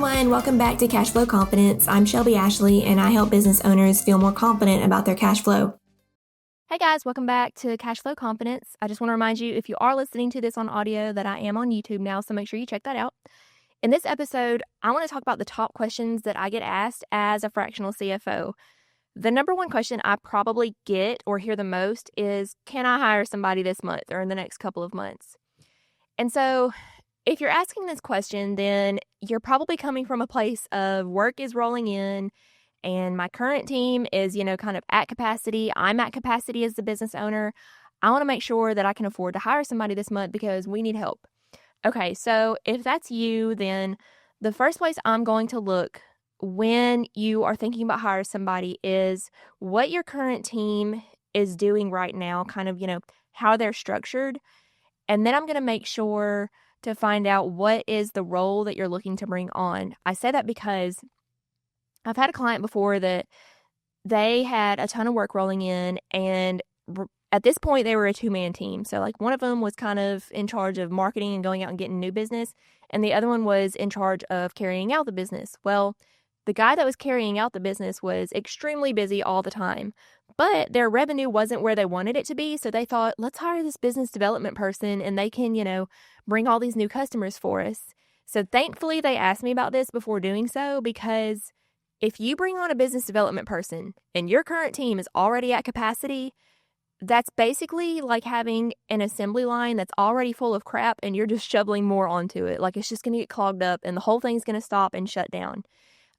everyone, welcome back to Cash Flow Confidence. I'm Shelby Ashley, and I help business owners feel more confident about their cash flow. Hey guys, welcome back to Cash Flow Confidence. I just want to remind you, if you are listening to this on audio, that I am on YouTube now, so make sure you check that out. In this episode, I want to talk about the top questions that I get asked as a fractional CFO. The number one question I probably get or hear the most is, can I hire somebody this month or in the next couple of months? And so if you're asking this question, then you're probably coming from a place of work is rolling in and my current team is, kind of at capacity. I'm at capacity as the business owner. I want to make sure that I can afford to hire somebody this month because we need help. Okay, so if that's you, then the first place I'm going to look when you are thinking about hiring somebody is what your current team is doing right now, kind of, how they're structured. And then I'm going to make sure to find out what is the role that you're looking to bring on. I say that because I've had a client before that they had a ton of work rolling in, and at this point they were a two-man team. So like one of them was kind of in charge of marketing and going out and getting new business, and the other one was in charge of carrying out the business. Well, the guy that was carrying out the business was extremely busy all the time, but their revenue wasn't where they wanted it to be. So they thought, let's hire this business development person and they can, bring all these new customers for us. So thankfully they asked me about this before doing so, because if you bring on a business development person and your current team is already at capacity, that's basically like having an assembly line that's already full of crap and you're just shoveling more onto it. Like it's just going to get clogged up and the whole thing's going to stop and shut down.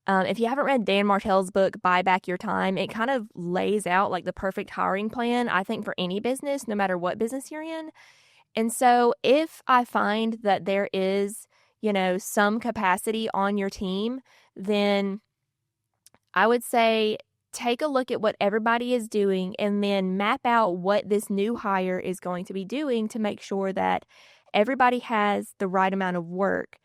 If you haven't read Dan Martell's book, Buy Back Your Time, it kind of lays out like the perfect hiring plan, I think, for any business, no matter what business you're in. And so if I find that there is, some capacity on your team, then I would say take a look at what everybody is doing and then map out what this new hire is going to be doing to make sure that everybody has the right amount of work.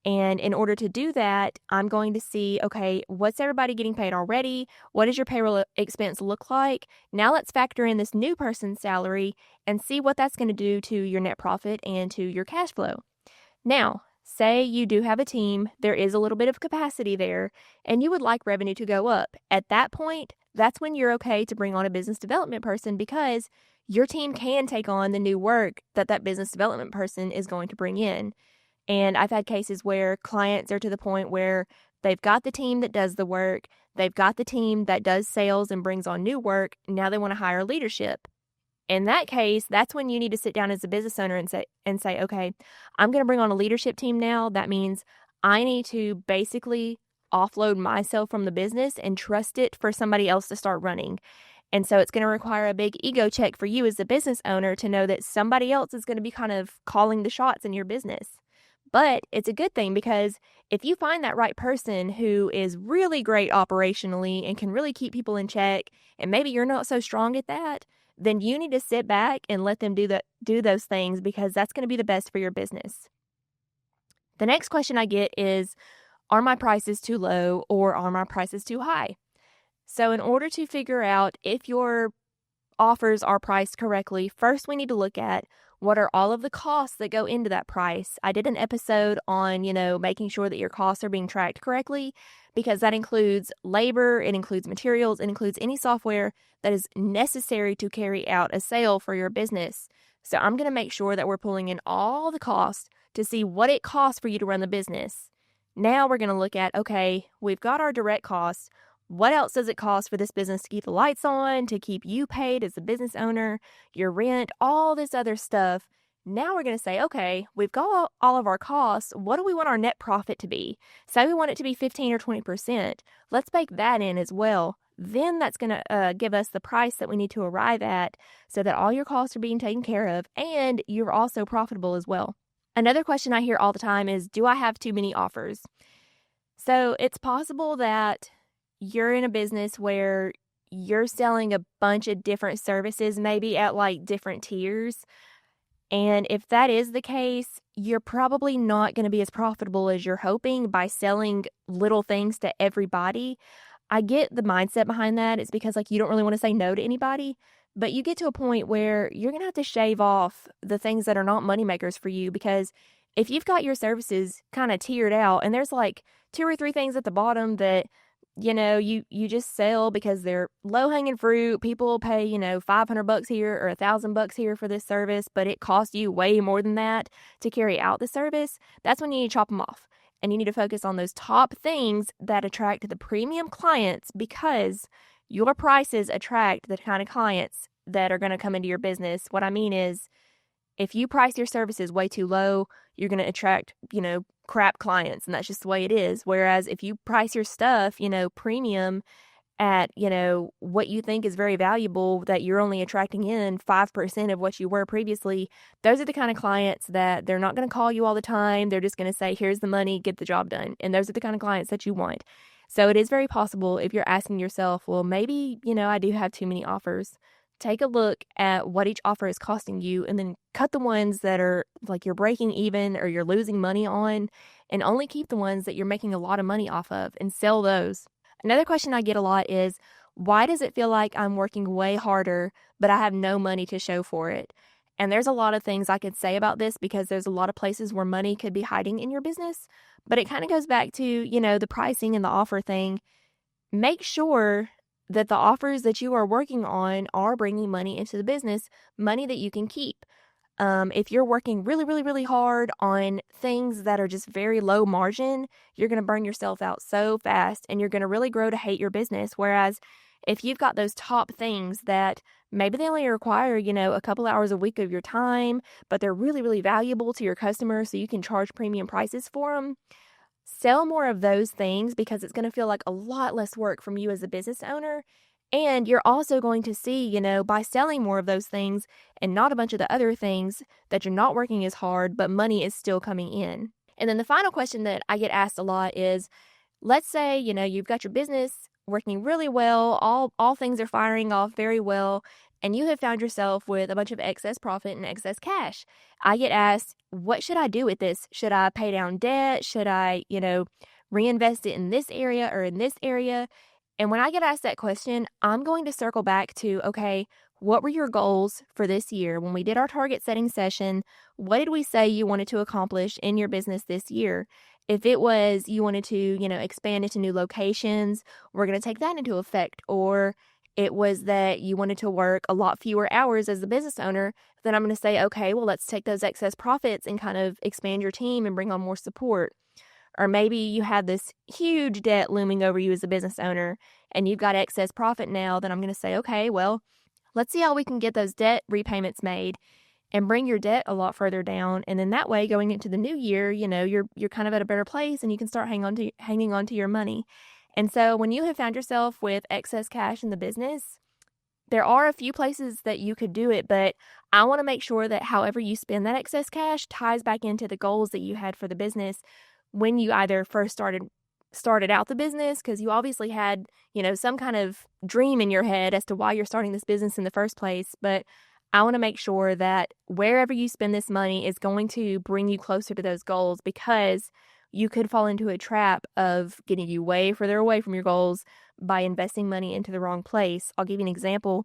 And in order to do that, I'm going to see, okay, what's everybody getting paid already? What does your payroll expense look like? Now let's factor in this new person's salary and see what that's going to do to your net profit and to your cash flow. Now, say you do have a team, there is a little bit of capacity there, and you would like revenue to go up. At that point, that's when you're okay to bring on a business development person because your team can take on the new work that business development person is going to bring in. And I've had cases where clients are to the point where they've got the team that does the work, they've got the team that does sales and brings on new work, now they want to hire leadership. In that case, that's when you need to sit down as a business owner and say, okay, I'm going to bring on a leadership team now. That means I need to basically offload myself from the business and trust it for somebody else to start running. And so it's going to require a big ego check for you as the business owner to know that somebody else is going to be kind of calling the shots in your business. But it's a good thing because if you find that right person who is really great operationally and can really keep people in check, and maybe you're not so strong at that, then you need to sit back and let them do those things because that's going to be the best for your business. The next question I get is, are my prices too low or are my prices too high? So in order to figure out if your offers are priced correctly, first we need to look at what are all of the costs that go into that price. I did an episode on, making sure that your costs are being tracked correctly because that includes labor, it includes materials, it includes any software that is necessary to carry out a sale for your business. So I'm going to make sure that we're pulling in all the costs to see what it costs for you to run the business. Now we're going to look at, okay, we've got our direct costs. What else does it cost for this business to keep the lights on, to keep you paid as a business owner, your rent, all this other stuff? Now we're going to say, okay, we've got all of our costs. What do we want our net profit to be? Say we want it to be 15 or 20%. Let's bake that in as well. Then that's going to give us the price that we need to arrive at so that all your costs are being taken care of and you're also profitable as well. Another question I hear all the time is, do I have too many offers? So it's possible that you're in a business where you're selling a bunch of different services, maybe at like different tiers. And if that is the case, you're probably not going to be as profitable as you're hoping by selling little things to everybody. I get the mindset behind that. It's because you don't really want to say no to anybody, but you get to a point where you're going to have to shave off the things that are not moneymakers for you because if you've got your services kind of tiered out and there's like 2 or 3 things at the bottom that, you just sell because they're low-hanging fruit, people pay, $500 here or $1,000 here for this service, but it costs you way more than that to carry out the service, that's when you need to chop them off. And you need to focus on those top things that attract the premium clients, because your prices attract the kind of clients that are going to come into your business. What I mean is, if you price your services way too low, you're going to attract, crap clients, and that's just the way it is. Whereas if you price your stuff, premium at, what you think is very valuable, that you're only attracting in 5% of what you were previously, those are the kind of clients that they're not going to call you all the time. They're just going to say, here's the money, get the job done. And those are the kind of clients that you want. So it is very possible, if you're asking yourself, well, maybe, I do have too many offers. Take a look at what each offer is costing you, and then cut the ones that are like you're breaking even or you're losing money on, and only keep the ones that you're making a lot of money off of and sell those. Another question I get a lot is, why does it feel like I'm working way harder, but I have no money to show for it? And there's a lot of things I could say about this, because there's a lot of places where money could be hiding in your business. But it kind of goes back to, the pricing and the offer thing. Make sure that the offers that you are working on are bringing money into the business, money that you can keep. If you're working really, really, really hard on things that are just very low margin, you're going to burn yourself out so fast, and you're going to really grow to hate your business. Whereas if you've got those top things that maybe they only require, a couple hours a week of your time, but they're really, really valuable to your customers, so you can charge premium prices for them, sell more of those things, because it's going to feel like a lot less work from you as a business owner. And you're also going to see, by selling more of those things and not a bunch of the other things, that you're not working as hard, but money is still coming in. And then the final question that I get asked a lot is, let's say, you've got your business working really well, all things are firing off very well, and you have found yourself with a bunch of excess profit and excess cash. I get asked, what should I do with this? Should I pay down debt? Should I, reinvest it in this area or in this area? And when I get asked that question, I'm going to circle back to, okay, what were your goals for this year? When we did our target setting session, what did we say you wanted to accomplish in your business this year? If it was you wanted to, expand into new locations, we're going to take that into effect. Or it was that you wanted to work a lot fewer hours as a business owner, then I'm going to say, okay, well, let's take those excess profits and kind of expand your team and bring on more support. Or maybe you had this huge debt looming over you as a business owner, and you've got excess profit now, then I'm going to say, okay, well, let's see how we can get those debt repayments made and bring your debt a lot further down. And then that way, going into the new year, you're kind of at a better place, and you can start hanging on to your money. And so when you have found yourself with excess cash in the business, there are a few places that you could do it, but I want to make sure that however you spend that excess cash ties back into the goals that you had for the business when you either first started out the business, because you obviously had, some kind of dream in your head as to why you're starting this business in the first place. But I want to make sure that wherever you spend this money is going to bring you closer to those goals, because you could fall into a trap of getting you way further away from your goals by investing money into the wrong place. I'll give you an example.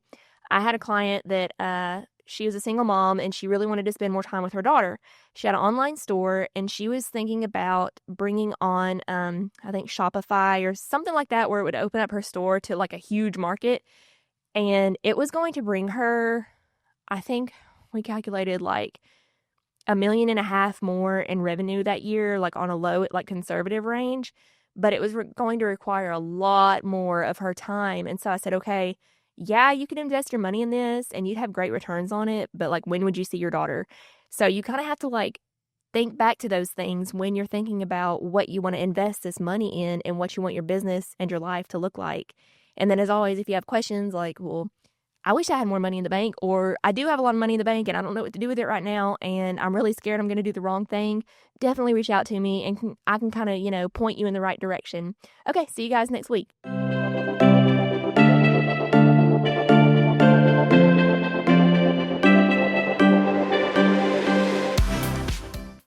I had a client that she was a single mom, and she really wanted to spend more time with her daughter. She had an online store, and she was thinking about bringing on, I think, Shopify or something like that, where it would open up her store to like a huge market. And it was going to bring her, I think we calculated like $1.5 million more in revenue that year, like on a low, like conservative range. But it was going to require a lot more of her time. And so I said, okay, yeah, you can invest your money in this and you'd have great returns on it, but like, when would you see your daughter? So you kind of have to like think back to those things when you're thinking about what you want to invest this money in and what you want your business and your life to look like. And then as always, if you have questions like, well, I wish I had more money in the bank, or I do have a lot of money in the bank and I don't know what to do with it right now, and I'm really scared I'm going to do the wrong thing, definitely reach out to me and I can kind of, point you in the right direction. Okay, see you guys next week.